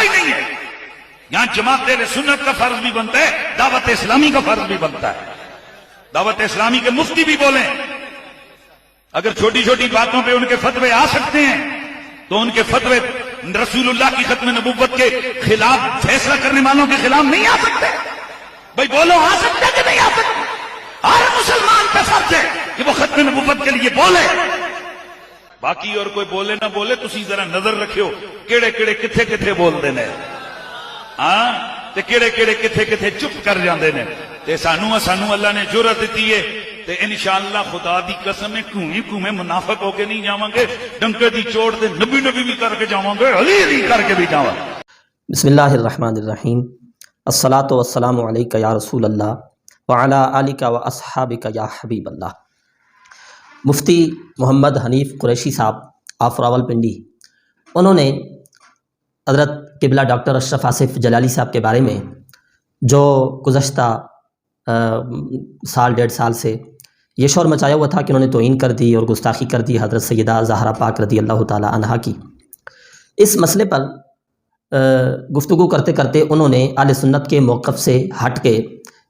کوئی نہیں ہے. یہاں جماعت اہل سنت کا فرض بھی بنتا ہے, دعوت اسلامی کا فرض بھی بنتا ہے. دعوت اسلامی کے مفتی بھی بولیں. اگر چھوٹی چھوٹی باتوں پہ ان کے فتوے آ سکتے ہیں تو ان کے فتوے رسول اللہ کی ختم نبوت کے خلاف فیصلہ کرنے والوں کے خلاف نہیں آ سکتے. بھائی بولو, آ سکتے کہ نہیں آ سکتے؟ ہر مسلمان پہ فرض ہے کہ وہ ختم نبوت کے لیے بولے. باقی اور کوئی بولے نہ بولے, تسی ذرا نظر رکھو کیڑے کیڑے کتھے کتھے بول دے نے, ہاں تے کیڑے کیڑے کتھے کتھے چپ کر جاندے نے. تے سانو اللہ نے جرأت دتی ہے تے انشاءاللہ خدا دی قسم ہے کوئی منافق ہو کے نہیں جاواں گے, ڈنکے دی چوٹ تے نبی بھی کر کے جاواں گے, علی کر کے بھی جاواں. بسم اللہ الرحمن الرحیم. الصلاۃ والسلام علیک یا رسول اللہ وعلی آلک و اصحابک یا حبیب اللہ. مفتی محمد حنیف قریشی صاحب آف راولپنڈی, انہوں نے حضرت قبلہ ڈاکٹر اشرف آصف جلالی صاحب کے بارے میں جو گزشتہ سال ڈیڑھ سال سے یہ شور مچایا ہوا تھا کہ انہوں نے توہین کر دی اور گستاخی کر دی حضرت سیدہ زہرا پاک رضی اللہ تعالی عنہا کی, اس مسئلے پر گفتگو کرتے کرتے انہوں نے اہل سنت کے موقف سے ہٹ کے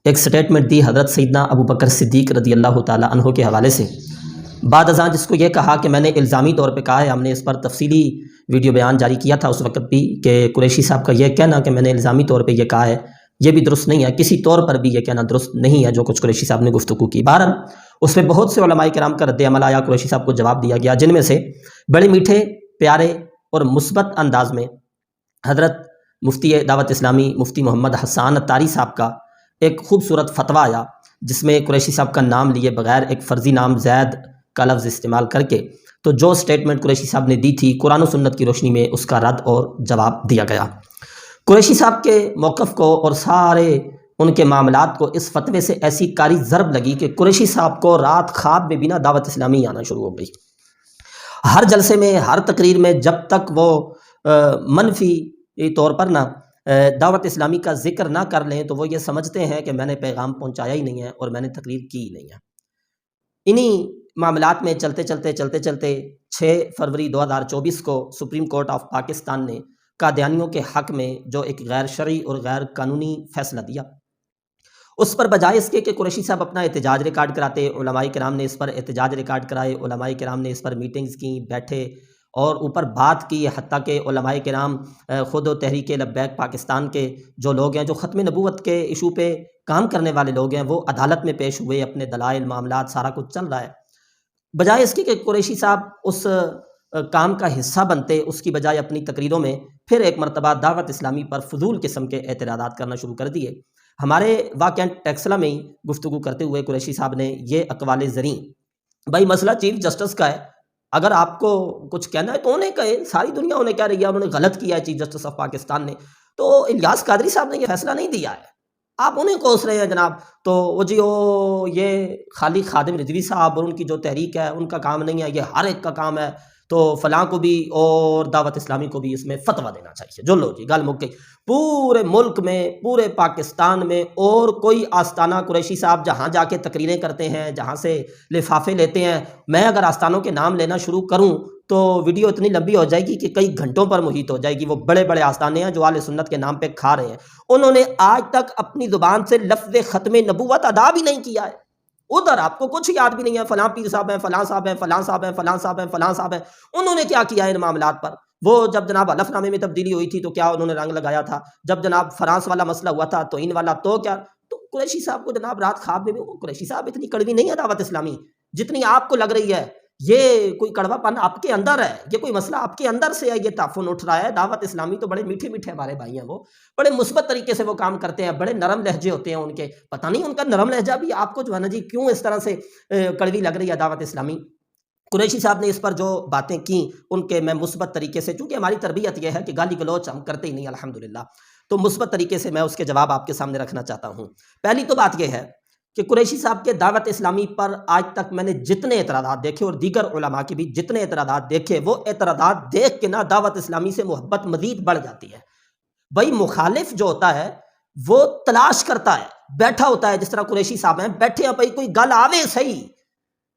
ایک سٹیٹمنٹ دی حضرت سیدنا ابو بکر صدیق رضی اللہ تعالی عنہ کے حوالے سے, بعد ازاں جس کو یہ کہا کہ میں نے الزامی طور پہ کہا ہے, ہم نے اس پر تفصیلی ویڈیو بیان جاری کیا تھا اس وقت بھی, کہ قریشی صاحب کا یہ کہنا کہ میں نے الزامی طور پہ یہ کہا ہے یہ بھی درست نہیں ہے, کسی طور پر بھی یہ کہنا درست نہیں ہے جو کچھ قریشی صاحب نے گفتگو کی. بہرحال اس پہ بہت سے علماء کرام کا رد عمل آیا, قریشی صاحب کو جواب دیا گیا, جن میں سے بڑے میٹھے پیارے اور مثبت انداز میں حضرت مفتی دعوت اسلامی مفتی محمد حسان اتاری صاحب کا ایک خوبصورت فتویٰ آیا, جس میں قریشی صاحب کا نام لیے بغیر ایک فرضی نام زید کا لفظ استعمال کر کے تو جو سٹیٹمنٹ قریشی صاحب نے دی تھی قرآن و سنت کی روشنی میں اس کا رد اور جواب دیا گیا. قریشی صاحب کے موقف کو اور سارے ان کے معاملات کو اس فتوے سے ایسی کاری ضرب لگی کہ قریشی صاحب کو رات خواب میں بنا دعوت اسلامی آنا شروع ہو گئی. ہر جلسے میں, ہر تقریر میں جب تک وہ منفی طور پر نہ دعوت اسلامی کا ذکر نہ کر لیں تو وہ یہ سمجھتے ہیں کہ میں نے پیغام پہنچایا ہی نہیں ہے اور میں نے تقریر کی ہی نہیں ہے. انہی معاملات میں چلتے چلتے 6 فروری 2024 کو سپریم کورٹ آف پاکستان نے قادیانیوں کے حق میں جو ایک غیر شرعی اور غیر قانونی فیصلہ دیا, اس پر بجائے اس کے کہ قریشی صاحب اپنا احتجاج ریکارڈ کراتے, علماء کرام نے اس پر احتجاج ریکارڈ کرائے, علماء کرام نے اس پر میٹنگز کی, بیٹھے اور اوپر بات کی, حتیٰ کہ علماء کرام خود و تحریک لبیک پاکستان کے جو لوگ ہیں, جو ختم نبوت کے ایشو پہ کام کرنے والے لوگ ہیں, وہ عدالت میں پیش ہوئے, اپنے دلائل معاملات سارا کچھ چل رہا ہے. بجائے اس کی کہ قریشی صاحب اس کام کا حصہ بنتے, اس کی بجائے اپنی تقریروں میں پھر ایک مرتبہ دعوت اسلامی پر فضول قسم کے اعتراضات کرنا شروع کر دیے. ہمارے واقعات ٹیکسلا میں ہی گفتگو کرتے ہوئے قریشی صاحب نے یہ اقوال زریں, بھائی مسئلہ چیف جسٹس کا ہے, اگر آپ کو کچھ کہنا ہے تو انہیں کہیں, ساری دنیا انہیں کہہ رہی ہے انہوں نے غلط کیا ہے چیف جسٹس آف پاکستان نے, تو الیاس قادری صاحب نے یہ فیصلہ نہیں دیا ہے, آپ انہیں کوس رہے ہیں جناب. تو وہ جی وہ یہ خالی خادم رضوی صاحب اور ان کی جو تحریک ہے ان کا کام نہیں ہے, یہ ہر ایک کا کام ہے, تو فلاں کو بھی اور دعوت اسلامی کو بھی اس میں فتویٰ دینا چاہیے. جو لو جی گل مک گئی. پورے ملک میں, پورے پاکستان میں اور کوئی آستانہ قریشی صاحب جہاں جا کے تقریریں کرتے ہیں, جہاں سے لفافے لیتے ہیں, میں اگر آستانوں کے نام لینا شروع کروں تو ویڈیو اتنی لمبی ہو جائے گی کہ کئی گھنٹوں پر محیط ہو جائے گی. وہ بڑے بڑے آستانے ہیں جو اہل سنت کے نام پہ کھا رہے ہیں, انہوں نے آج تک اپنی زبان سے لفظ ختم نبوت ادا بھی نہیں کیا ہے. ادھر آپ کو کچھ یاد بھی نہیں ہے, فلاں پیر صاحب ہیں, فلاں صاحب ہیں, فلاں صاحب ہیں, فلاں صاحب ہیں, فلاں صاحب ہیں, انہوں نے کیا کیا ہے ان معاملات پر. وہ جب جناب حلف نامے میں تبدیلی ہوئی تھی تو کیا انہوں نے رنگ لگایا تھا, جب جناب فرانس والا مسئلہ ہوا تھا تو ان والا تو کیا. تو قریشی صاحب کو جناب رات خواب میں, قریشی صاحب اتنی کڑوی نہیں ہے دعوت اسلامی جتنی آپ کو لگ رہی ہے. یہ کوئی کڑوا پن آپ کے اندر ہے, یہ کوئی مسئلہ آپ کے اندر سے ہے, یہ تعفن اٹھ رہا ہے. دعوت اسلامی تو بڑے میٹھے میٹھے ہمارے بھائی ہیں, وہ بڑے مثبت طریقے سے وہ کام کرتے ہیں, بڑے نرم لہجے ہوتے ہیں ان کے. پتہ نہیں ان کا نرم لہجہ بھی آپ کو جو ہے نا جی کیوں اس طرح سے کڑوی لگ رہی ہے دعوت اسلامی. قریشی صاحب نے اس پر جو باتیں کی ان کے میں مثبت طریقے سے, چونکہ ہماری تربیت یہ ہے کہ گالی گلوچ ہم کرتے ہی نہیں الحمدللہ, تو مثبت طریقے سے میں اس کے جواب آپ کے سامنے رکھنا چاہتا ہوں. پہلی تو بات یہ ہے کہ قریشی صاحب کے دعوت اسلامی پر آج تک میں نے جتنے اعتراضات دیکھے اور دیگر علماء کے بھی جتنے اعتراضات دیکھے, وہ اعتراضات دیکھ کے نا دعوت اسلامی سے محبت مزید بڑھ جاتی ہے. بھائی مخالف جو ہوتا ہے وہ تلاش کرتا ہے, بیٹھا ہوتا ہے, جس طرح قریشی صاحب ہیں بیٹھے ہیں, بھائی کوئی گل آوے صحیح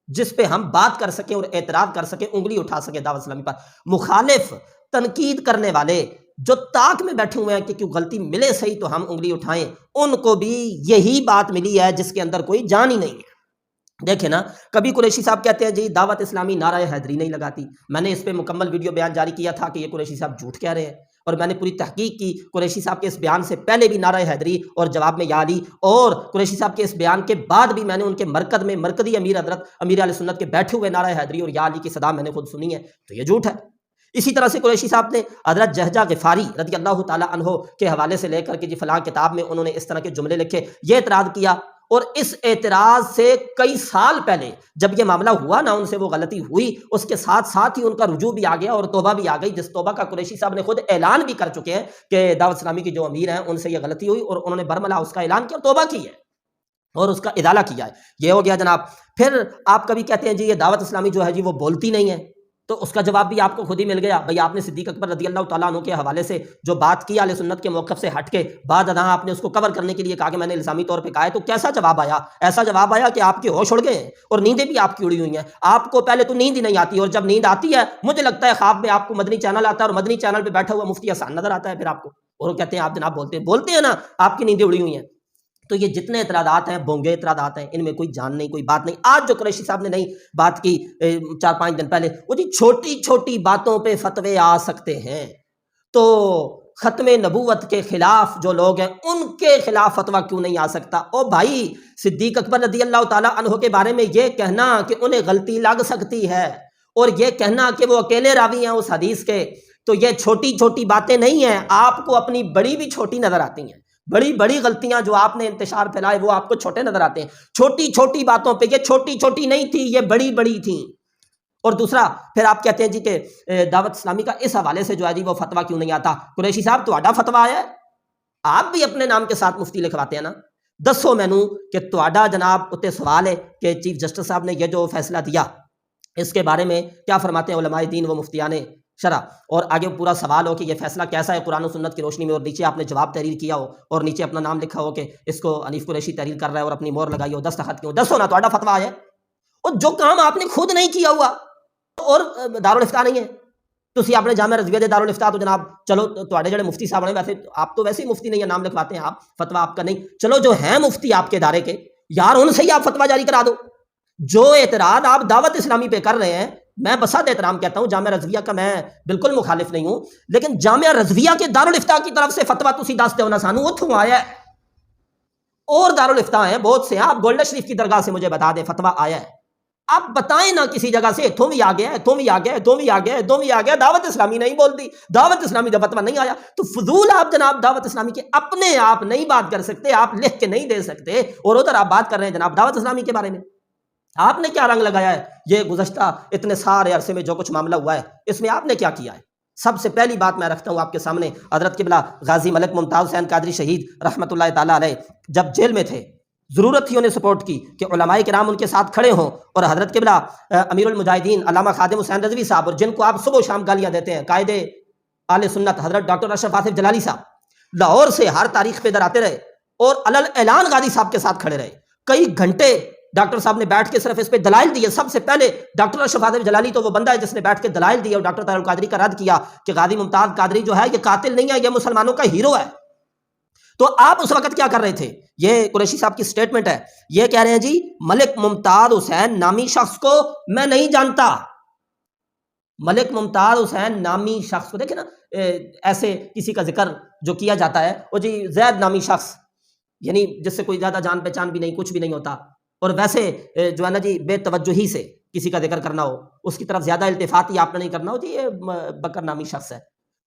جس پہ ہم بات کر سکیں اور اعتراض کر سکیں, انگلی اٹھا سکیں دعوت اسلامی پر. مخالف تنقید کرنے والے جو طاق میں بیٹھے ہوئے ہیں کہ کیوں غلطی ملے صحیح تو ہم انگلی اٹھائیں، ان کو بھی یہی بات ملی ہے جس کے اندر کوئی جان ہی نہیں ہے۔ دیکھیں نا، کبھی قریشی صاحب کہتے ہیں جی دعوت اسلامی نعرہ حیدری نہیں لگاتی، میں نے اس پہ مکمل ویڈیو بیان جاری کیا تھا کہ یہ قریشی صاحب جھوٹ کہہ رہے ہیں، اور میں نے پوری تحقیق کی، قریشی صاحب کے اس بیان سے پہلے بھی نعرہ حیدری اور جواب میں یا علی، اور قریشی صاحب کے اس بیان کے بعد بھی میں نے ان کے مرکز میں مرکزی امیر حضرت امیر اہل سنت کے بیٹھے ہوئے نعرہ حیدری اور یا علی کی صدا میں نے خود سنی ہے، تو یہ جھوٹ ہے۔ اسی طرح سے قریشی صاحب نے حضرت جہجہ غفاری رضی اللہ تعالی عنہ کے حوالے سے لے کر کہ جی فلاں کتاب میں انہوں نے اس طرح کے جملے لکھے، یہ اعتراض کیا، اور اس اعتراض سے کئی سال پہلے جب یہ معاملہ ہوا نا، ان سے وہ غلطی ہوئی، اس کے ساتھ ساتھ ہی ان کا رجوع بھی آ گیا اور توبہ بھی آ گئی، جس توبہ کا قریشی صاحب نے خود اعلان بھی کر چکے ہیں کہ دعوت اسلامی کی جو امیر ہیں ان سے یہ غلطی ہوئی، اور انہوں نے برملا اس کا اعلان کیا اور توبہ کی ہے اور اس کا ازالہ کیا ہے۔ یہ ہو گیا جناب۔ پھر آپ کبھی کہتے ہیں جی یہ دعوت اسلامی جو ہے جی وہ بولتی نہیں ہے، تو اس کا جواب بھی آپ کو خود ہی مل گیا۔ بھئی آپ نے صدیق اکبر رضی اللہ تعالیٰ عنہ کے حوالے سے جو بات کی اہل سنت کے موقف سے ہٹ کے، بعد ازاں آپ نے اس کو کور کرنے کے لیے کہا کہ میں نے الزامی طور پہ کہا ہے، تو کیسا جواب آیا؟ ایسا جواب آیا کہ آپ کے ہوش اڑ گئے ہیں اور نیندیں بھی آپ کی اڑی ہوئی ہیں۔ آپ کو پہلے تو نیند ہی نہیں آتی، اور جب نیند آتی ہے مجھے لگتا ہے خواب میں آپ کو مدنی چینل آتا ہے، اور مدنی چینل پہ بیٹھا ہوا مفتی حسان نظر آتا ہے پھر آپ کو، اور وہ کہتے ہیں آپ جناب بولتے ہیں نا آپ کی نیندیں اڑی ہوئی ہیں۔ تو یہ جتنے اعتراضات ہیں بونگے اعتراضات ہیں، ان میں کوئی جان نہیں، کوئی بات نہیں۔ آج جو قریشی صاحب نے نئی بات کی 4-5 دن پہلے، وہ جی چھوٹی چھوٹی باتوں پہ فتوے آ سکتے ہیں، تو ختم نبوت کے خلاف جو لوگ ہیں ان کے خلاف فتویٰ کیوں نہیں آ سکتا؟ او بھائی، صدیق اکبر رضی اللہ تعالیٰ عنہ کے بارے میں یہ کہنا کہ انہیں غلطی لگ سکتی ہے، اور یہ کہنا کہ وہ اکیلے راوی ہیں اس حدیث کے، تو یہ چھوٹی چھوٹی باتیں نہیں ہیں۔ آپ کو اپنی بڑی بھی چھوٹی نظر آتی ہیں، بڑی بڑی غلطیاں جو آپ نے انتشار پھیلائے وہ آپ کو چھوٹے نظر آتے ہیں۔ چھوٹی چھوٹی باتوں پہ یہ چھوٹی چھوٹی نہیں تھی، یہ بڑی بڑی تھیں۔ اور دوسرا پھر آپ کہتے ہیں جی کہ دعوت اسلامی کا اس حوالے سے جو ہے جی وہ فتویٰ کیوں نہیں آتا؟ قریشی صاحب تہاڈا فتویٰ آیا ہے، آپ بھی اپنے نام کے ساتھ مفتی لکھواتے ہیں نا، دسو مینوں کہ تہاڈا جناب اتنے سوال ہے کہ چیف جسٹس صاحب نے یہ جو فیصلہ دیا اس کے بارے میں کیا فرماتے ہیں علماء دین و مفتیان شرع، اور آگے پورا سوال ہو کہ یہ فیصلہ کیسا ہے قرآن و سنت کی روشنی میں، اور نیچے آپ نے جواب تحریر کیا ہو اور نیچے اپنا نام لکھا ہو کہ اس کو حنیف قریشی تحریر کر رہا ہے اور اپنی مہر لگائی ہو، دستخط کیوں؟ دسو نا تہاڈا فتویٰ آیا ہے، اور جو کام آپ نے خود نہیں کیا ہوا اور دارالفتاء نہیں ہے، تسی اپنے جامعہ رضویہ دے دارالفتاء تو جناب چلو تہاڈے جڑے مفتی صاحب ہیں، ویسے آپ تو ویسے ہی مفتی نہیں ہے، نام لکھواتے ہیں آپ، فتویٰ آپ کا نہیں، چلو جو ہیں مفتی آپ کے ادارے کے یار ان سے ہی آپ فتویٰ جاری کرا دو۔ جو اعتراض آپ دعوت اسلامی پہ کر رہے ہیں، میں بسط احترام کہتا ہوں، جامعہ رضویہ کا میں بالکل مخالف نہیں ہوں، لیکن جامعہ رضویہ کے دارالفتاء کی طرف سے فتویٰ تسی دس دیو نا سانو، اتھوں آیا ہے، اور دارالفتاء ہیں بہت سے ہیں، آپ گولڈن شریف کی درگاہ سے مجھے بتا دیں فتویٰ آیا ہے، آپ بتائیں نا کسی جگہ سے اتھوں بھی آ گیا، اتھوں بھی آ گیا، اتھوں بھی آ گیا، اتھوں بھی آ گیا، دعوت اسلامی نہیں بولتی، دعوت اسلامی کا فتویٰ نہیں آیا، تو فضول آپ جناب دعوت اسلامی کے اپنے آپ نہیں بات کر سکتے، آپ لکھ کے نہیں دے سکتے، اور ادھر آپ بات کر رہے ہیں جناب دعوت اسلامی کے بارے میں۔ آپ نے کیا رنگ لگایا ہے یہ گزشتہ اتنے سارے عرصے میں جو کچھ معاملہ ہوا ہے، اس میں آپ نے کیا کیا ہے؟ سب سے پہلی بات میں رکھتا ہوں آپ کے سامنے، حضرت قبلہ غازی ملک ممتاز حسین قادری شہید رحمۃ اللہ تعالیٰ علیہ جب جیل میں تھے، ضرورت تھی انہیں سپورٹ کی کہ علماء کرام ان کے ساتھ کھڑے ہوں، اور حضرت قبلہ امیر المجاہدین علامہ خادم حسین رضوی صاحب، اور جن کو آپ صبح و شام گالیاں دیتے ہیں، قائد اہل سنت حضرت ڈاکٹر اشرف آصف جلالی صاحب، لاہور سے ہر تاریخ پہ ادھر آتے رہے اور علل اعلان غازی صاحب کے ساتھ کھڑے رہے، کئی گھنٹے ڈاکٹر صاحب نے بیٹھ کے صرف اس پہ دلائل دیے۔ سب سے پہلے ڈاکٹر اشرف آصف جلالی تو وہ بندہ ہے جس نے بیٹھ کے دلائل دیے، اور ڈاکٹر طاہر القادری کا رد کیا کہ غازی ممتاز قادری جو ہے یہ قاتل نہیں ہے، یہ مسلمانوں کا ہیرو ہے۔ تو آپ اس وقت کیا کر رہے تھے؟ یہ قریشی صاحب کی سٹیٹمنٹ ہے، یہ کہہ رہے ہیں جی ملک ممتاز حسین نامی شخص کو میں نہیں جانتا، ملک ممتاز حسین نامی شخص کو، دیکھیں نا ایسے کسی کا ذکر جو کیا جاتا ہے، وہ جی زید نامی شخص، یعنی جس سے کوئی زیادہ جان پہچان بھی نہیں، کچھ بھی نہیں ہوتا، اور ویسے جو ہے نا جی بے توجہی سے کسی کا ذکر کرنا ہو، اس کی طرف زیادہ التفات ہی آپ نے نہیں کرنا ہو، جی یہ بکر نامی شخص ہے۔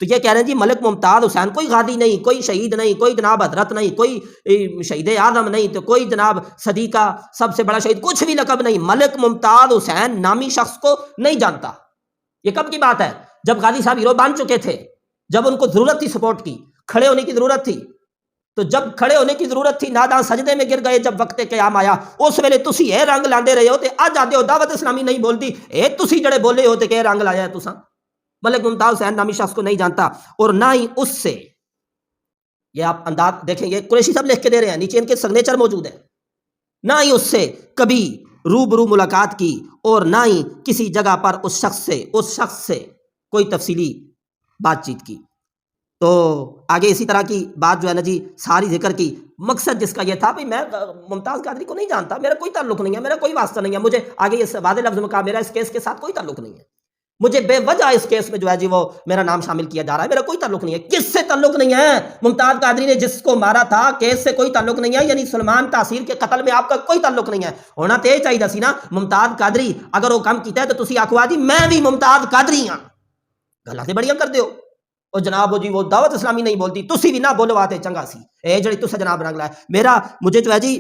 تو یہ کہہ رہے ہیں جی ملک ممتاز حسین کوئی غازی نہیں، کوئی شہید نہیں، کوئی جناب حضرت نہیں، کوئی شہید اعظم نہیں، تو کوئی جناب صدی کا سب سے بڑا شہید، کچھ بھی لقب نہیں، ملک ممتاز حسین نامی شخص کو نہیں جانتا۔ یہ کب کی بات ہے؟ جب غازی صاحب ہیرو بن چکے تھے، جب ان کو ضرورت تھی سپورٹ کی، کھڑے ہونے کی ضرورت تھی، تو جب کھڑے ہونے کی ضرورت تھی ناداں سجدے میں گر گئے، جب وقت قیام آیا اس ویلے تسی اے رنگ لاندے رہے ہو تے اج آدے ہو دعوت اسلامی نہیں بولتی، اے تسی جڑے بولے ہو تے کہ رنگ لایا ہے تساں۔ ملک ممتاز حسین نامی شخص کو نہیں جانتا، اور نہ ہی اس سے، یہ آپ انداز دیکھیں، یہ قریشی صاحب لکھ کے دے رہے ہیں، نیچے ان کے سگنیچر موجود ہے، نہ ہی اس سے کبھی روبرو ملاقات کی، اور نہ ہی کسی جگہ پر اس شخص سے کوئی تفصیلی بات چیت کی۔ تو آگے اسی طرح کی بات جو ہے نا جی ساری ذکر کی، مقصد جس کا یہ تھا بھائی میں ممتاز قادری کو نہیں جانتا، میرا کوئی تعلق نہیں ہے، میرا کوئی واسطہ نہیں ہے، مجھے آگے اس واضح لفظ میں کہا میرا اس کیس کے ساتھ کوئی تعلق نہیں ہے، مجھے بے وجہ اس کیس میں جو ہے جی وہ میرا نام شامل کیا جا رہا ہے، میرا کوئی تعلق نہیں ہے۔ کس سے تعلق نہیں ہے؟ ممتاز قادری نے جس کو مارا تھا کیس سے کوئی تعلق نہیں ہے، یعنی سلمان تاثیر کے قتل میں آپ کا کوئی تعلق نہیں ہے۔ ہونا تو یہ چاہیے سی نا ممتاز قادری اگر وہ کام کیتا ہے تو تسی آکھو جی میں بھی ممتاز قادری ہاں، گلاں تے بڑیاں کر دیو۔ اور جناب وہ جی وہ دعوت اسلامی نہیں بولتی، تسی بھی نہ بولو آتے چنگا سی، اے جڑی تسا جناب رنگ لائے۔ مجھے جو ہے جی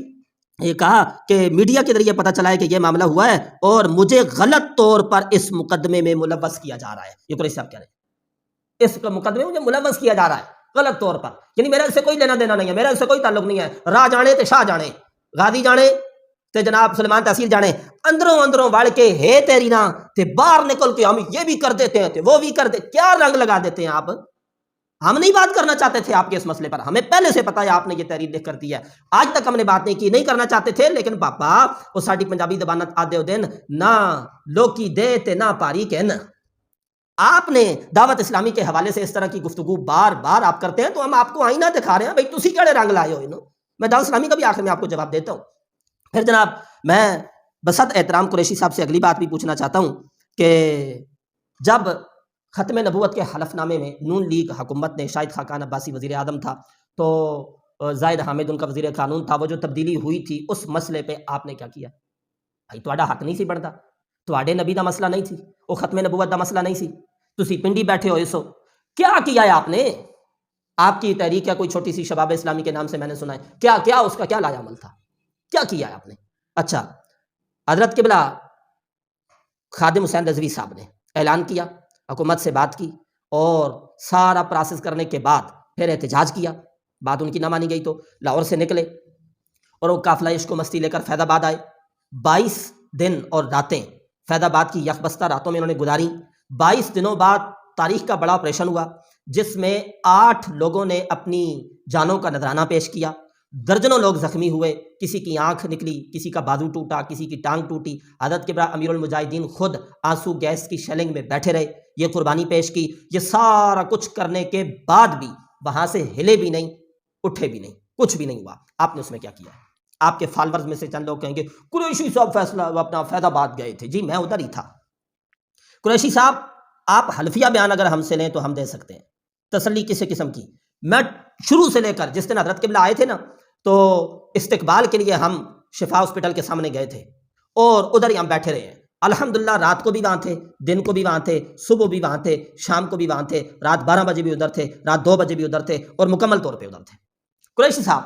یہ کہا کہ میڈیا کے ذریعے پتہ چلا ہے کہ یہ معاملہ ہوا ہے اور مجھے غلط طور پر اس مقدمے میں ملوث کیا جا رہا ہے، یہ قریشی صاحب کہہ رہے ہیں اس مقدمے میں مجھے ملوث کیا جا رہا ہے غلط طور پر، یعنی میرا اس سے کوئی لینا دینا نہیں ہے، میرا اس سے کوئی تعلق نہیں ہے۔ راہ جانے تے شاہ جانے، غازی جانے تے جناب سلمان تاثیر جانے، اندروں اندروں وڑ کے ہے تیری نا تے باہر نکل کے ہم یہ بھی کر دیتے ہیں تے وہ بھی کر دیتے، کیا رنگ لگا دیتے ہیں آپ؟ ہم نہیں بات کرنا چاہتے تھے آپ کے اس مسئلے پر، ہمیں پہلے سے پتا ہے آپ نے یہ تحریر لکھ کر دی ہے، آج تک ہم نے بات نہیں کی، نہیں کرنا چاہتے تھے، لیکن پاپا وہ ساڈی پنجابی زبان آدھے دن نہ لوکی دے تے نہ پاری کہن۔ آپ نے دعوت اسلامی کے حوالے سے اس طرح کی گفتگو بار بار آپ کرتے ہیں تو ہم آپ کو آئینہ دکھا رہے ہیں، بھائی تسی کیڑے رنگ لائے ہو انہوں۔ میں دعوت اسلامی کا بھی آخر میں آپ کو جواب دیتا ہوں۔ پھر جناب میں بسط احترام قریشی صاحب سے اگلی بات بھی پوچھنا چاہتا ہوں کہ جب ختم نبوت کے حلف نامے میں نون لیگ حکومت نے، شاہد خاقان عباسی وزیر اعظم تھا تو زاہد حامد ان کا وزیر قانون تھا، وہ جو تبدیلی ہوئی تھی اس مسئلے پہ آپ نے کیا کیا؟ بھائی تہاڈا حق نہیں سی بنتا، تہاڈے نبی دا مسئلہ نہیں سی، وہ ختم نبوت دا مسئلہ نہیں سی، تسی پنڈی بیٹھے ہو سو کیا کیا ہے آپ نے؟ آپ کی تحریک ہے کوئی چھوٹی سی شباب اسلامی کے نام سے میں نے سنا ہے، کیا اس کا کیا لایا عمل تھا؟ کیا کیا ہے آپ نے؟ اچھا حضرت قبلہ خادم حسین رضوی صاحب نے اعلان کیا، حکومت سے بات کی اور سارا پروسیس کرنے کے بعد پھر احتجاج کیا، بات ان کی نہ مانی گئی تو لاہور سے نکلے اور وہ قافلہ عشق و مستی لے کر فیض آباد آئے، 22 دن اور راتیں فیض آباد کی یکبستہ راتوں میں انہوں نے گزاری۔ 22 دنوں بعد تاریخ کا بڑا آپریشن ہوا جس میں 8 لوگوں نے اپنی جانوں کا نذرانہ پیش کیا، درجنوں لوگ زخمی ہوئے، کسی کی آنکھ نکلی، کسی کا بازو ٹوٹا، کسی کی ٹانگ ٹوٹی، حضرت کبریٰ امیر المجاہدین خود آنسو گیس کی شیلنگ میں بیٹھے رہے، یہ قربانی پیش کی۔ یہ سارا کچھ کرنے کے بعد بھی وہاں سے ہلے بھی نہیں، اٹھے بھی نہیں، کچھ بھی نہیں ہوا۔ آپ نے اس میں کیا کیا؟ آپ کے فالورز میں سے چند لوگ کہیں گے قریشی صاحب فیصلہ اپنا فیض آباد گئے تھے، جی میں ادھر ہی تھا۔ قریشی صاحب آپ حلفیہ بیان اگر ہم سے لیں تو ہم دے سکتے ہیں، تسلی کسی قسم کی۔ میں شروع سے لے کر جس دن حضرت قبلہ آئے تھے نا تو استقبال کے لیے ہم شفا ہاسپٹل کے سامنے گئے تھے اور ادھر ہی ہم بیٹھے رہے ہیں، الحمدللہ رات کو بھی وہاں تھے، دن کو بھی وہاں تھے، صبح بھی وہاں تھے، شام کو بھی وہاں تھے، رات 12 بجے بھی ادھر تھے، رات 2 بجے بھی ادھر تھے اور مکمل طور پہ ادھر تھے۔ قریشی صاحب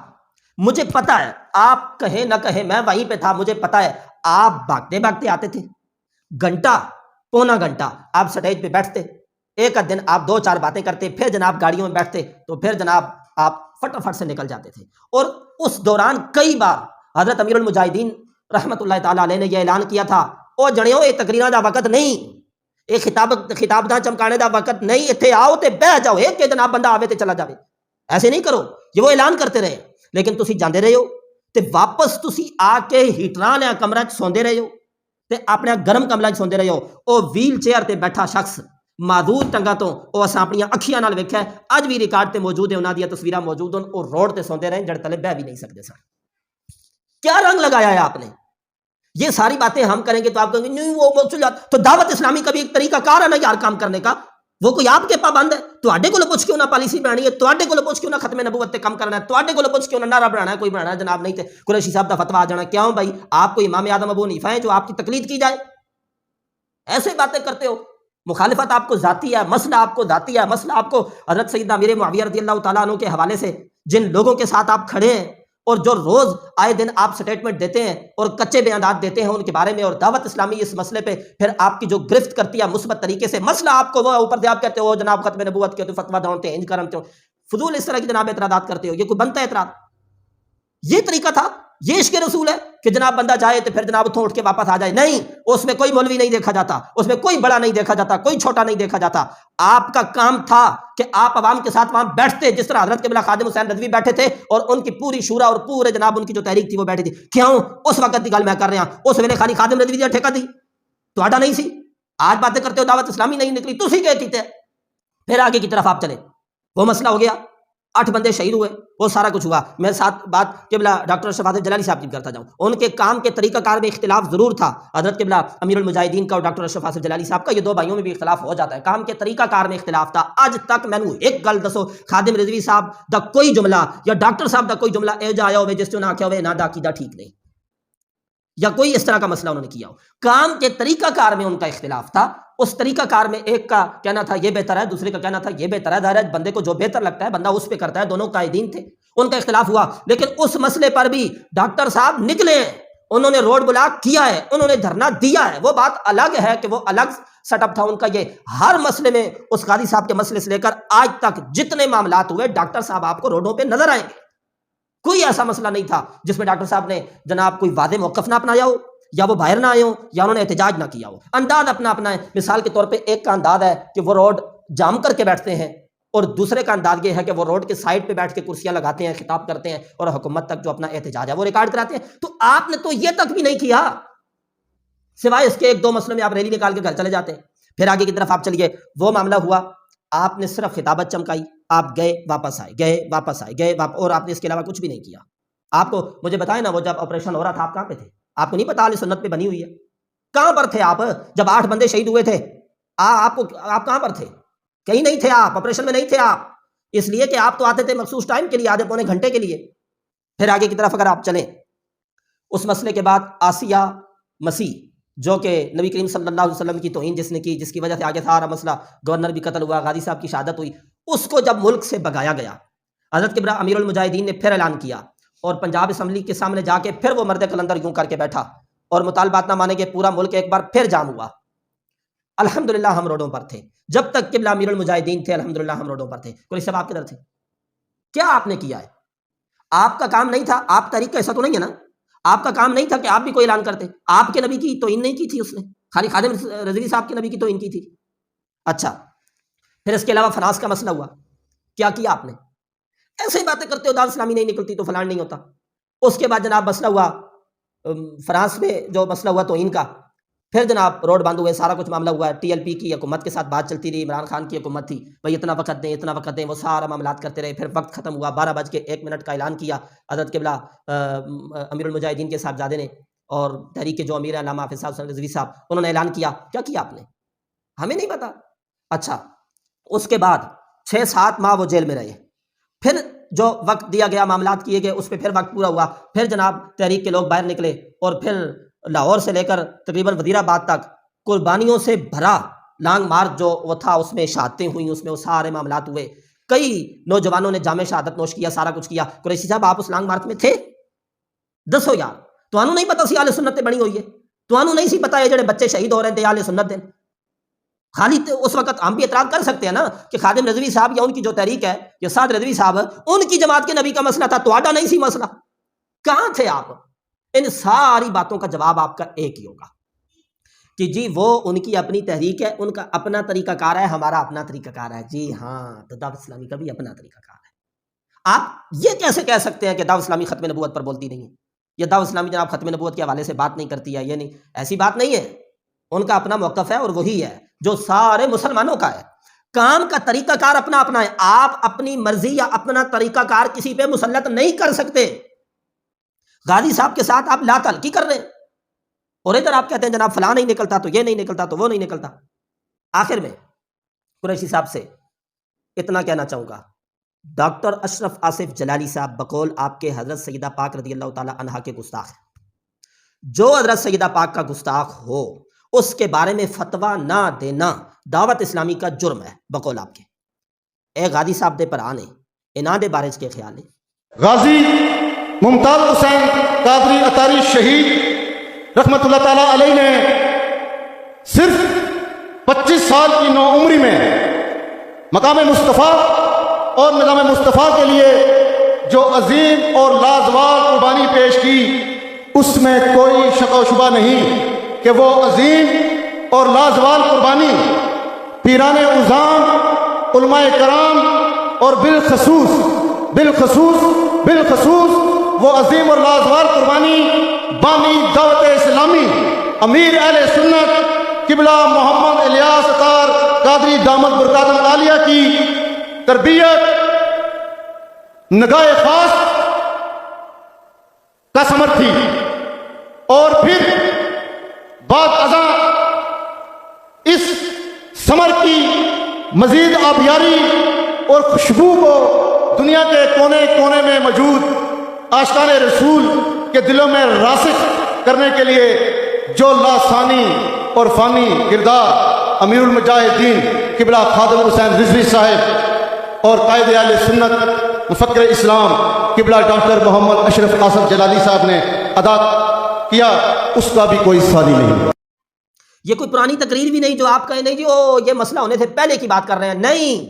مجھے پتا ہے آپ کہیں نہ کہیں میں وہیں پہ تھا، مجھے پتا ہے آپ بھاگتے بھاگتے آتے تھے، گھنٹہ پونا گھنٹہ آپ سٹیج پہ بیٹھتے، ایک دن آپ 2-4 باتیں کرتے، پھر جناب گاڑیوں میں بیٹھتے تو پھر جناب آپ فٹافٹ سے نکل جاتے تھے۔ اور اس دوران کئی بار حضرت امیر المجاہدین رحمت اللہ تعالیٰ علیہ نے یہ اعلان کیا تھا او جڑیو یہ تقریراں دا وقت نہیں، یہ خطاب دا چمکانے دا وقت نہیں، اتنے آؤ تے بہ جاؤ، ایک کہ جناب بندہ آوے تے چلا جاوے، ایسے نہیں کرو۔ یہ وہ اعلان کرتے رہے لیکن تسی جاندے رہے ہو تے واپس تسی آ کے ہیٹراں نے کمرہ چ سوندے رہے ہو تے اپنے گرم کمرہ چ سوندے رہے ہو۔ او ویل چیئر تے بیٹھا شخص معذور ٹنگا تو وہ اساں اپنی اکھیاں نال ویکھیا ہے، اج بھی ریکارڈ تے موجود ہے، انہاں دی تصویراں موجود ہیں، اور روڈ تے سوندے رہے جڑ تلے بہ بھی نہیں سکتے سن۔ کیا رنگ لگایا ہے آپ نے؟ یہ ساری باتیں ہم کریں گے تو آپ کہیں گے نہیں وہ تو دعوت اسلامی کا بھی ایک طریقہ کار ہے نا یار کام کرنے کا، وہ کوئی آپ کے پابند ہے؟ تواڈے کولوں پوچھ کیوں نہ پالیسی بنانی ہے، تواڈے کولوں پوچھ کیوں نہ ختم نبوت تے کم کرنا ہے، تواڈے کولوں پوچھ کیوں نہ نعرہ بنانا ہے، کوئی بنانا ہے جناب نہیں تے قریشی صاحب دا فتویٰ آ جانا۔ کیوں بھائی آپ کو امام اعظم ابو حنیفہ ہیں جو آپ کی تقلید کی جائے؟ ایسے باتیں کرتے ہو، مخالفت آپ کو ذاتی ہے، مسئلہ آپ کو ذاتی ہے، مسئلہ آپ کو حضرت سیدنا امیر معاویہ رضی اللہ تعالیٰ عنہ کے حوالے سے جن لوگوں کے ساتھ آپ کھڑے ہیں اور جو روز آئے دن آپ سٹیٹمنٹ دیتے ہیں اور کچے بیانات دیتے ہیں ان کے بارے میں، اور دعوت اسلامی اس مسئلے پہ پھر آپ کی جو گرفت کرتی ہے مثبت طریقے سے، مسئلہ آپ کو وہ اوپر سے آپ کہتے ہو جناب ختم نبوت کے تو فتویٰ ڈھونڈتے ہیں، انج کرتے ہو، فضول اس طرح کی جناب اعتراضات کرتے ہو، یہ کوئی بنتا ہے اعتراض؟ یہ طریقہ تھا؟ یہ عشق رسول ہے کہ جناب بندہ جائے تو پھر جناب اتھوں اٹھ کے واپس آ جائے؟ نہیں، اس میں کوئی مولوی نہیں دیکھا جاتا، اس میں کوئی بڑا نہیں دیکھا جاتا، کوئی چھوٹا نہیں دیکھا جاتا۔ آپ کا کام تھا کہ آپ عوام کے ساتھ وہاں بیٹھتے جس طرح حضرت قبلہ خادم حسین رضوی بیٹھے تھے اور ان کی پوری شورا اور پورے جناب ان کی جو تحریک تھی وہ بیٹھی تھی۔ کیوں؟ اس وقت کی گل میں کر رہا ہوں، اس ویلے خالی خادم رضوی دا ٹھیکہ تھی، تہاڈا نہیں سی۔ آج باتیں کرتے ہو دعوت اسلامی نہیں نکلی، تسی کیا کیتے؟ پھر آگے کی طرف آپ چلے، وہ مسئلہ ہو گیا، 8 بندے شہید ہوئے، وہ سارا کچھ ہوا۔ میں ساتھ بات قبلہ ڈاکٹر اشرف آصف جلالی صاحب کی کرتا جاؤں، ان کے کام کے طریقہ کار میں اختلاف ضرور تھا، حضرت قبلہ امیر المجاہدین کا اور ڈاکٹر اشرف آصف جلالی صاحب کا، یہ 2 بھائیوں میں بھی اختلاف ہو جاتا ہے، کام کے طریقہ کار میں اختلاف تھا۔ اج تک مینوں ایک گل دسو، خادم رضوی صاحب دا کوئی جملہ یا ڈاکٹر صاحب دا کوئی جملہ اے جا آیا ہوئے جس سے انہوں نے آکھیا ہوئے نہ دا عقیدہ ٹھیک نہیں، یا کوئی اس طرح کا مسئلہ انہوں نے کیا ہو۔ کام کے طریقہ کار میں ان کا اختلاف تھا، اس طریقہ کار میں ایک کا کہنا تھا یہ بہتر ہے، دوسرے کا کہنا تھا یہ بہتر ہے، ظاہر ہے بندے کو جو بہتر لگتا ہے بندہ اس پہ کرتا ہے، دونوں قائدین تھے، ان کا اختلاف ہوا، لیکن اس مسئلے پر بھی ڈاکٹر صاحب نکلے ہیں، انہوں نے روڈ بلاک کیا ہے، انہوں نے دھرنا دیا ہے، وہ بات الگ ہے کہ وہ الگ سیٹ اپ تھا ان کا۔ یہ ہر مسئلے میں اس قاضی صاحب کے مسئلے سے لے کر آج تک جتنے معاملات ہوئے ڈاکٹر صاحب آپ کو روڈوں پہ نظر آئیں گے، کوئی ایسا مسئلہ نہیں تھا جس میں ڈاکٹر صاحب نے جناب کوئی واضح موقف نہ اپنایا ہو، یا وہ باہر نہ آئے ہوں، یا انہوں نے احتجاج نہ کیا ہو۔ انداز اپنا اپنا ہے، مثال کے طور پہ ایک کا انداز ہے کہ وہ روڈ جام کر کے بیٹھتے ہیں، اور دوسرے کا انداز یہ ہے کہ وہ روڈ کے سائڈ پہ بیٹھ کے کرسیاں لگاتے ہیں، خطاب کرتے ہیں، اور حکومت تک جو اپنا احتجاج ہے وہ ریکارڈ کراتے ہیں۔ تو آپ نے تو یہ تک بھی نہیں کیا، سوائے اس کے 1-2 مسئلوں میں آپ ریلی نکال کے گھر چلے جاتے ہیں۔ پھر آگے کی طرف آپ چلیے، وہ معاملہ ہوا، آپ نے صرف خطابت چمکائی، آپ گئے واپس آئے، گئے واپس آئے، گئے واپس، اور آپ نے اس کے علاوہ کچھ بھی نہیں کیا۔ آپ کو مجھے بتائیں نا، وہ جب آپریشن ہو رہا تھا آپ کہاں پہ تھے؟ آپ کو نہیں پتا اہل سنت پہ بنی ہوئی ہے؟ کہاں پر تھے آپ جب 8 بندے شہید ہوئے تھے؟ آپ کہاں پر تھے؟ کہیں نہیں تھے، آپ آپریشن میں نہیں تھے، آپ اس لیے کہ آپ تو آتے تھے مخصوص ٹائم کے لیے، آدھے پونے گھنٹے کے لیے۔ پھر آگے کی طرف اگر آپ چلیں، اس مسئلے کے بعد آسیہ مسیح جو کہ نبی کریم صلی اللہ علیہ وسلم کی توہین جس نے کی، جس کی وجہ سے آگے سارا مسئلہ، گورنر بھی قتل ہوا، غازی صاحب کی شہادت ہوئی، اس کو جب ملک سے بھگایا گیا، حضرت کبریٰ امیر المجاہدین نے پھر اعلان کیا، اور پنجاب اسمبلی کے سامنے جا کے پھر وہ مرد کلندر یوں کر کے بیٹھا، اور مطالبات نہ مانے گے، پورا ملک ایک بار پھر جام ہوا۔ الحمدللہ ہم روڈوں پر تھے، جب تک قبلہ امیر المجاہدین تھے الحمدللہ ہم روڈوں پر تھے۔ کوئی سب آپ کدھر تھے؟ کیا آپ نے کیا ہے؟ آپ کا کام نہیں تھا، آپ تحریک کا ایسا تو نہیں ہے نا، آپ کا کام نہیں تھا کہ آپ بھی کوئی اعلان کرتے؟ آپ کے نبی کی توہین نہیں کی تھی اس نے، خالی خادم رضوی صاحب کے نبی کی توہین کی تھی۔ اچھا، پھر اس کے علاوہ فراس کا مسئلہ ہوا، کیا کیا آپ نے؟ ایسے ہی باتیں کرتے ہو، دعوت اسلامی نہیں نکلتی تو فلان نہیں ہوتا۔ اس کے بعد جناب مسئلہ ہوا فرانس میں، جو مسئلہ ہوا توہین کا، پھر جناب روڈ بند ہوئے، سارا کچھ معاملہ ہوا ہے، ٹی ایل پی کی حکومت کے ساتھ بات چلتی رہی، عمران خان کی حکومت تھی، بھائی اتنا وقت دیں اتنا وقت دیں، وہ سارا معاملات کرتے رہے، پھر وقت ختم ہوا، 12:01 کا اعلان کیا حضرت قبلہ امیر المجاہدین کے صاحبزادے نے، اور تحریک کے جو امیر علامہ حافظ صاحب رضوی صاحب، انہوں نے اعلان کیا۔ کیا کیا آپ نے؟ ہمیں نہیں پتا۔ اچھا، اس کے بعد 6-7 ماہ وہ جیل میں رہے، پھر جو وقت دیا گیا معاملات کیے گئے، اس پہ پھر وقت پورا ہوا، پھر جناب تحریک کے لوگ باہر نکلے، اور پھر لاہور سے لے کر تقریباً وزیر آباد تک قربانیوں سے بھرا لانگ مارچ جو وہ تھا، اس میں شہادتیں ہوئیں، اس میں وہ سارے معاملات ہوئے، کئی نوجوانوں نے جامع شہادت نوش کیا، سارا کچھ کیا۔ قریشی صاحب آپ اس لانگ مارچ میں تھے؟ دسو یار، تو انہوں نہیں پتا سی اہل سنت تے بنی ہوئی ہے، تو انہوں نہیں سی پتا یہ جڑے بچے شہید ہو رہے تھے اہل سنت دے، خالی اس وقت ہم بھی اعتراض کر سکتے ہیں نا کہ خادم رضوی صاحب یا ان کی جو تحریک ہے یا سعد رضوی صاحب، ان کی جماعت کے نبی کا مسئلہ تھا، تو آڈا نہیں سی مسئلہ، کہاں تھے آپ؟ ان ساری باتوں کا جواب آپ کا ایک ہی ہوگا کہ جی وہ ان کی اپنی تحریک ہے، ان کا اپنا طریقہ کار ہے، ہمارا اپنا طریقہ کار ہے۔ جی ہاں، تو دعوت اسلامی کا بھی اپنا طریقہ کار ہے۔ آپ یہ کیسے کہہ سکتے ہیں کہ دعوت اسلامی ختم نبوت پر بولتی نہیں ہے، یا دعوت اسلامی جناب ختم نبوت کے حوالے سے بات نہیں کرتی ہے؟ یہ نہیں، ایسی بات نہیں ہے، ان کا اپنا موقف ہے، اور وہی ہے جو سارے مسلمانوں کا ہے۔ کام کا طریقہ کار اپنا اپنا ہے، آپ اپنی مرضی یا اپنا طریقہ کار کسی پہ مسلط نہیں کر سکتے۔ غازی صاحب کے ساتھ آپ لا تعلقی کر رہے ہیں، اور ادھر آپ کہتے ہیں جناب فلاں نہیں نکلتا تو یہ نہیں نکلتا تو وہ نہیں نکلتا۔ آخر میں قریشی صاحب سے اتنا کہنا چاہوں گا، ڈاکٹر اشرف آصف جلالی صاحب بقول آپ کے حضرت سیدہ پاک رضی اللہ تعالی عنہا کے گستاخ ہیں۔ جو حضرت سیدہ پاک کا گستاخ ہو اس کے بارے میں فتویٰ نہ دینا دعوت اسلامی کا جرم ہے بقول آپ کے۔ اے غازی صاحب دے پر آنے انہاں دے بارے کے خیال ہے۔ غازی ممتاز حسین قادری اطاری شہید رحمت اللہ تعالیٰ علیہ نے صرف 25 سال کی نوعمری میں مقام مصطفیٰ اور نظام مصطفیٰ کے لیے جو عظیم اور لازوال قربانی پیش کی، اس میں کوئی شک و شبہ نہیں کہ وہ عظیم اور لازوال قربانی پیران اعظام، علماء کرام اور بالخصوص وہ عظیم اور لازوال قربانی بانی دعوت اسلامی امیر اہل سنت قبلہ محمد الیاس اطار قادری دامت برکاتہ عالیہ کی تربیت نگاہ خاص کا ثمر تھی، اور پھر بعد ازاں اس ثمر کی مزید آبیاری اور خوشبو کو دنیا کے کونے کونے میں موجود عاشقان رسول کے دلوں میں راسخ کرنے کے لیے جو لاسانی اور فانی کردار امیر المجاہدین قبلہ خادم حسین رضوی صاحب اور قائد اہل سنت مفکر اسلام قبلہ ڈاکٹر محمد اشرف قاسم جلالی صاحب نے ادا کیا، اس کا بھی کوئی ثانی نہیں۔ یہ کوئی پرانی تقریر بھی نہیں جو آپ کہیں نہیں جی وہ یہ مسئلہ ہونے سے پہلے کی بات کر رہے ہیں، نہیں،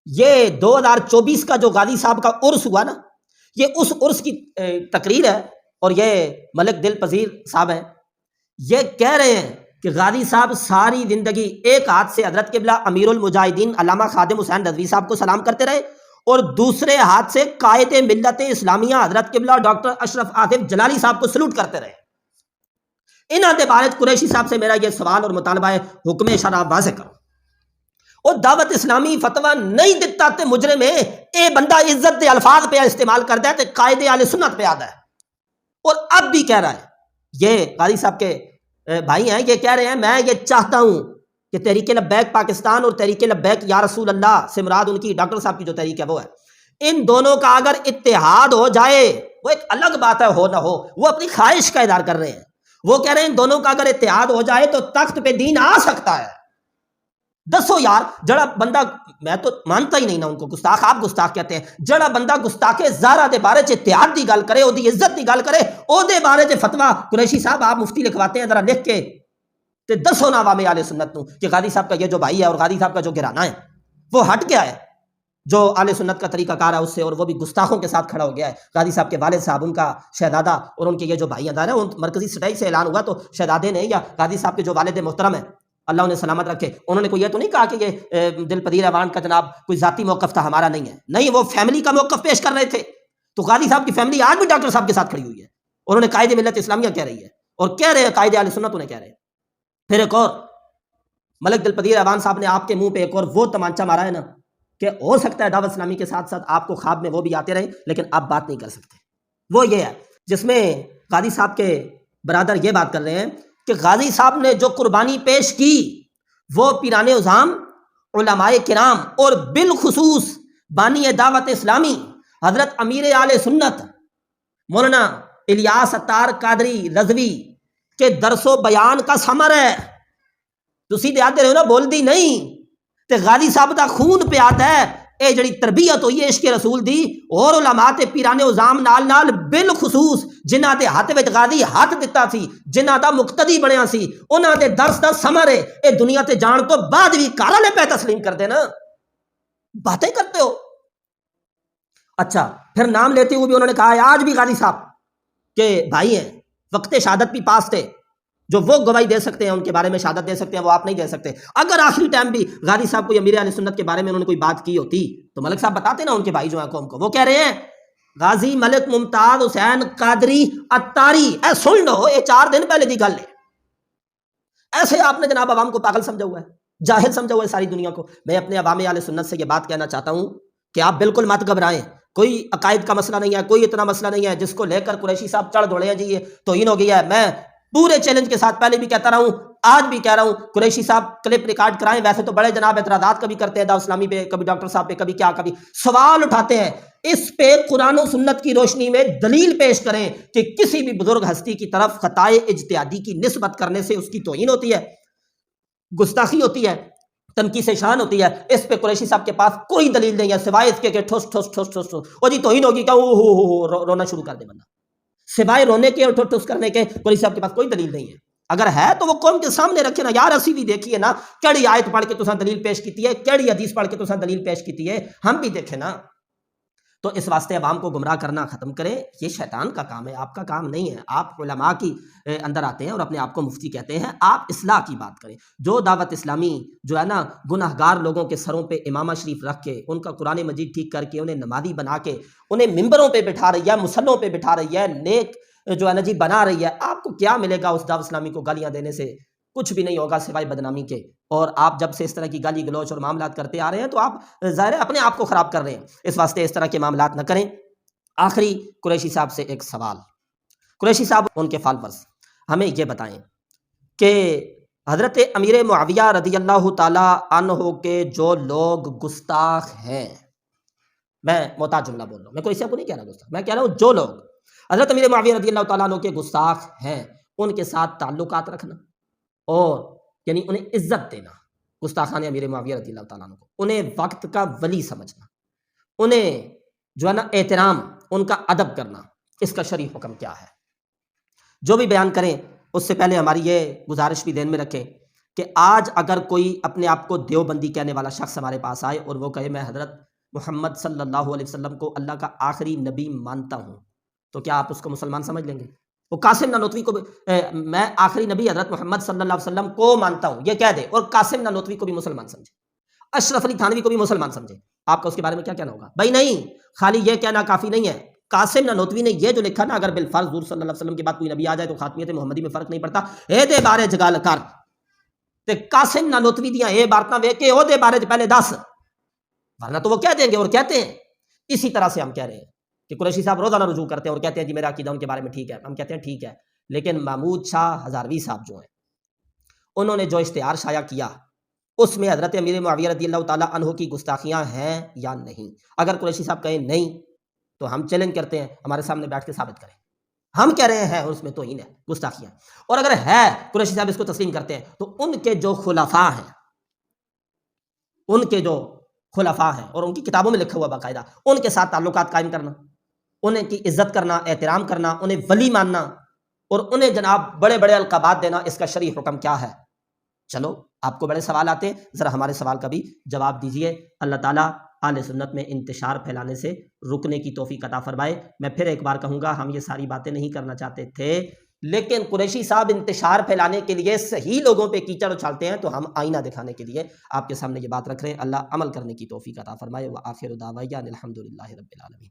یہ 2024 کا جو غازی صاحب کا عرس ہوا نا، یہ اس عرس کی تقریر ہے، اور یہ ملک دل پذیر صاحب ہیں، یہ کہہ رہے ہیں کہ غازی صاحب ساری زندگی ایک ہاتھ سے حضرت قبلہ امیر المجاہدین علامہ خادم حسین رضوی صاحب کو سلام کرتے رہے، اور دوسرے ہاتھ سے قائد ملت اسلامیہ حضرت قبلہ ڈاکٹر اشرف آصف جلالی صاحب کو سلوٹ کرتے رہے۔ انہاں دے بارے قریشی صاحب سے میرا یہ سوال اور مطالبہ ہے، حکم شرع واضح کرو۔ اور دعوت اسلامی فتویٰ نہیں دیتا تے مجرم ہے، اے بندہ عزت دے الفاظ پہ استعمال کرتا ہے تے قائد اہل سنت پہ آتا ہے، اور اب بھی کہہ رہا ہے۔ یہ قاضی صاحب کے بھائی ہیں، یہ کہہ رہے ہیں میں یہ چاہتا ہوں کہ تحریک لبیک پاکستان اور تحریک لبیک یا رسول اللہ سے مراد ان کی ڈاکٹر صاحب کی جو تحریک ہے وہ ہے، ان دونوں کا اگر اتحاد ہو جائے، وہ ایک الگ بات ہے ہو نہ ہو، وہ اپنی خواہش کا اظہار کر رہے ہیں، وہ کہہ رہے ہیں ان دونوں کا اگر اتحاد ہو جائے تو تخت پہ دین آ سکتا ہے۔ دسو یار، جڑا بندہ، میں تو مانتا ہی نہیں نا ان کو، گستاخ آپ گستاخ کہتے ہیں، جڑا بندہ گستاخ زہرا دے بارے چ اتحاد دی گل کرے، او دی عزت دی گل کرے، او دے بارے چ فتویٰ قریشی صاحب آپ مفتی لکھواتے ہیں، ذرا لکھ کے تے دسو نا عوام اہل سنت نو کہ غازی صاحب کا یہ جو بھائی ہے اور غازی صاحب کا جو گرانا ہے وہ ہٹ گیا ہے جو اہل سنت کا طریقہ کار ہے اس سے، اور وہ بھی گستاخوں کے ساتھ کھڑا ہو گیا ہے۔ غازی صاحب کے والد صاحب، ان کا شہزادہ اور ان کے یہ جو بھائی ادارے ہیں، مرکزی سٹائی سے اعلان ہوا تو شہزادے نے یا غازی صاحب کے جو والد محترم ہیں اللہ انہیں سلامت رکھے، انہوں نے کوئی یہ تو نہیں کہا کہ یہ دل پذیر ایوان کا جناب کوئی ذاتی موقف تھا، ہمارا نہیں ہے، نہیں، وہ فیملی کا موقف پیش کر رہے تھے۔ تو غازی صاحب کی فیملی آج بھی ڈاکٹر صاحب کے ساتھ کھڑی ہوئی ہے، انہوں نے قائد ملت اسلامیہ کہہ رہی ہے، اور کہہ رہے ہیں قائد اہل سنت انہیں کہہ رہے ہیں۔ پھر ایک اور ملک دل پذیر ایوان صاحب نے آپ کے منہ پہ ایک اور وہ تمانچہ مارا ہے نا کہ ہو سکتا ہے دعوت اسلامی کے ساتھ ساتھ آپ کو خواب میں وہ بھی آتے رہے لیکن آپ بات نہیں کر سکتے، وہ یہ ہے جس میں غازی صاحب کے برادر یہ بات کر رہے ہیں کہ غازی صاحب نے جو قربانی پیش کی وہ پیران اعظام، علماء کرام اور بالخصوص بانی دعوت اسلامی حضرت امیر اہل سنت مولانا الیاس اتار قادری رضوی کے درس و بیان کا ثمر ہے۔ تسی دے آتے رہو نا، بول دی نہیں تے غازی صاحب دا خون پہ آتا ہے، اے جڑی تربیت ہوئی ہے عشق رسول دی، اور علماء تے پیران اعظام نال نال بالخصوص جنہاں دے ہاتھ وچ غازی ہاتھ دتا سی، جنہاں دا مقتدی بنیا سی، انہاں دے درس دا ثمر ہے۔ اے دنیا تے جان تو بعد بھی کارا لے پہ تسلیم کر دے نا، باتیں کرتے ہو۔ اچھا، پھر نام لیتے ہوئے بھی انہوں نے کہا ہے آج بھی غازی صاحب کے بھائی ہیں، وقت شہادت بھی پاس تھے، جو وہ گواہی دے سکتے ہیں، ان کے بارے میں شہادت دے سکتے ہیں، وہ آپ نہیں دے سکتے۔ اگر آخری ٹائم بھی غازی صاحب کو امیر اہل سنت کے بارے میں انہوں نے کوئی بات کی ہوتی تو ملک صاحب بتاتے نا ان کے بھائی جو ہیں قوم کو، وہ کہہ رہے ہیں غازی ملک ممتاز حسین قادری اتاری، اے سن لو، یہ 4 دن پہلے دی گل ہے۔ ایسے آپ نے جناب عوام کو پاگل سمجھا ہوا ہے، جاہل سمجھا ہوا ہے ساری دنیا کو۔ میں اپنے عوام اہل سنت سے یہ بات کہنا چاہتا ہوں کہ آپ بالکل مت گھبرائیں، کوئی عقائد کا مسئلہ نہیں ہے، کوئی اتنا مسئلہ نہیں ہے جس کو لے کر قریشی صاحب چڑھ دوڑے ہیں جی یہ توہین ہو گیا ہے۔ میں پورے چیلنج کے ساتھ پہلے بھی کہتا رہا ہوں، آج بھی کہہ رہا ہوں، قریشی صاحب کلپ ریکارڈ کرائیں، ویسے تو بڑے جناب اعتراضات کبھی کرتے ہیں دعوت اسلامی پہ، کبھی ڈاکٹر صاحب پہ، کبھی کیا، کبھی سوال اٹھاتے ہیں، اس پہ قرآن و سنت کی روشنی میں دلیل پیش کریں کہ کسی بھی بزرگ ہستی کی طرف خطائے اجتہادی کی نسبت کرنے سے اس کی توہین ہوتی ہے، گستاخی ہوتی ہے، تنقیص شان ہوتی ہے۔ اس پہ قریشی صاحب کے پاس کوئی دلیل نہیں ہے سوائے اس کے کہ ٹھوس ٹھوس ٹھوس ٹھوس ٹھوس، اور جی توہین ہوگی کہ رونا شروع کر دے بندہ، سوائے رونے کے اور ٹھوس ٹھوس کرنے کے قریشی صاحب کے پاس کوئی دلیل نہیں ہے۔ اگر ہے تو وہ قوم کے سامنے رکھے نا یار، اسی بھی دیکھیے نا کیڑی آیت پڑھ کے تساں دلیل پیش کیتی ہے، کیڑی حدیث پڑھ کے تساں دلیل پیش کیتی ہے، ہم بھی دیکھیں نا۔ تو اس واسطے عوام کو گمراہ کرنا ختم کریں، یہ شیطان کا کام ہے، آپ کا کام نہیں ہے۔ آپ علماء کی اندر آتے ہیں اور اپنے آپ کو مفتی کہتے ہیں، آپ اصلاح کی بات کریں۔ جو دعوت اسلامی جو ہے نا گناہگار لوگوں کے سروں پہ امامہ شریف رکھ کے، ان کا قرآن مجید ٹھیک کر کے، انہیں نمازی بنا کے، انہیں ممبروں پہ بٹھا رہی ہے، مصلوں پہ بٹھا رہی ہے، نیک جو ہے نا جی بنا رہی ہے، آپ کو کیا ملے گا اس دعوت اسلامی کو گالیاں دینے سے؟ کچھ بھی نہیں ہوگا سوائے بدنامی کے، اور آپ جب سے اس طرح کی گالی گلوچ اور معاملات کرتے آ رہے ہیں تو آپ ظاہر ہے اپنے آپ کو خراب کر رہے ہیں، اس واسطے اس طرح کے معاملات نہ کریں۔ آخری قریشی صاحب سے ایک سوال، قریشی صاحب ان کے فالورز ہمیں یہ بتائیں کہ حضرت امیر معاویہ رضی اللہ تعالی عنہ کے جو لوگ گستاخ ہیں، میں محتاط جملہ بول رہا ہوں، میں قریشی صاحب کو نہیں کہہ رہا گستاخ، میں کہہ رہا ہوں جو لوگ حضرت امیر معاویہ رضی اللہ تعالیٰ عنہ کے گستاخ ہیں ان کے ساتھ تعلقات رکھنا، اور یعنی انہیں عزت دینا، گستاخان امیر معاویہ رضی اللہ تعالیٰ عنہ کو، انہیں وقت کا ولی سمجھنا، انہیں جو ہے نا احترام، ان کا ادب کرنا، اس کا شرعی حکم کیا ہے؟ جو بھی بیان کریں اس سے پہلے ہماری یہ گزارش بھی ذہن میں رکھیں کہ آج اگر کوئی اپنے آپ کو دیوبندی کہنے والا شخص ہمارے پاس آئے اور وہ کہے میں حضرت محمد صلی اللہ علیہ وسلم کو اللہ کا آخری نبی مانتا ہوں، تو کیا آپ اس کو مسلمان سمجھ لیں گے؟ وہ قاسم نانوتوی کو میں آخری نبی حضرت محمد صلی اللہ علیہ وسلم کو مانتا ہوں یہ کہہ دے اور قاسم نانوتوی کو بھی مسلمان سمجھے، اشرف علی تھانوی کو بھی مسلمان سمجھے، آپ کا اس کے بارے میں کیا کہنا ہوگا؟ بھائی نہیں، خالی یہ کہنا کافی نہیں ہے۔ قاسم نانوتوی نے یہ جو لکھا نا، اگر بالفرض حضور صلی اللہ علیہ وسلم کے بعد کوئی نبی آ جائے تو خاتمیت محمدی میں فرق نہیں پڑتا، اے دے بارے جگال کر تے قاسم نانوتوی دیاں اے باتاں ویکھ کے او دے بارے پہلے دس، ورنہ تو وہ کہہ دیں گے، اور کہتے ہیں۔ اسی طرح سے ہم کہہ رہے ہیں کہ قریشی صاحب روزانہ رجوع کرتے ہیں اور کہتے ہیں جی میرا عقیدہ ان کے بارے میں ٹھیک ہے، ہم کہتے ہیں ٹھیک ہے، لیکن محمود شاہ ہزاروی صاحب جو ہیں انہوں نے جو اشتہار شائع کیا اس میں حضرت امیر معاویہ رضی اللہ تعالیٰ عنہ کی گستاخیاں ہیں یا نہیں؟ اگر قریشی صاحب کہیں نہیں تو ہم چیلنج کرتے ہیں ہمارے سامنے بیٹھ کے ثابت کریں، ہم کہہ رہے ہیں اس میں توہین ہے، گستاخیاں، اور اگر ہے قریشی صاحب اس کو تسلیم کرتے ہیں تو ان کے جو خلفاء ہیں، ان کے جو خلفاء ہیں اور ان کی کتابوں میں لکھا ہوا باقاعدہ، ان کے ساتھ تعلقات قائم کرنا، انہیں کی عزت کرنا، احترام کرنا، انہیں ولی ماننا اور انہیں جناب بڑے بڑے القابات دینا، اس کا شرعی حکم کیا ہے؟ چلو آپ کو بڑے سوال آتے، ذرا ہمارے سوال کا بھی جواب دیجئے۔ اللہ تعالیٰ اہل سنت میں انتشار پھیلانے سے رکنے کی توفیق عطا فرمائے۔ میں پھر ایک بار کہوں گا، ہم یہ ساری باتیں نہیں کرنا چاہتے تھے، لیکن قریشی صاحب انتشار پھیلانے کے لیے صحیح لوگوں پہ کیچڑ اچھالتے ہیں تو ہم آئینہ دکھانے کے لیے آپ کے سامنے یہ بات رکھ رہے ہیں۔ اللہ عمل کرنے کی توفیق عطا فرمائے۔ وآخر دعوانا الحمدللہ رب العالمین۔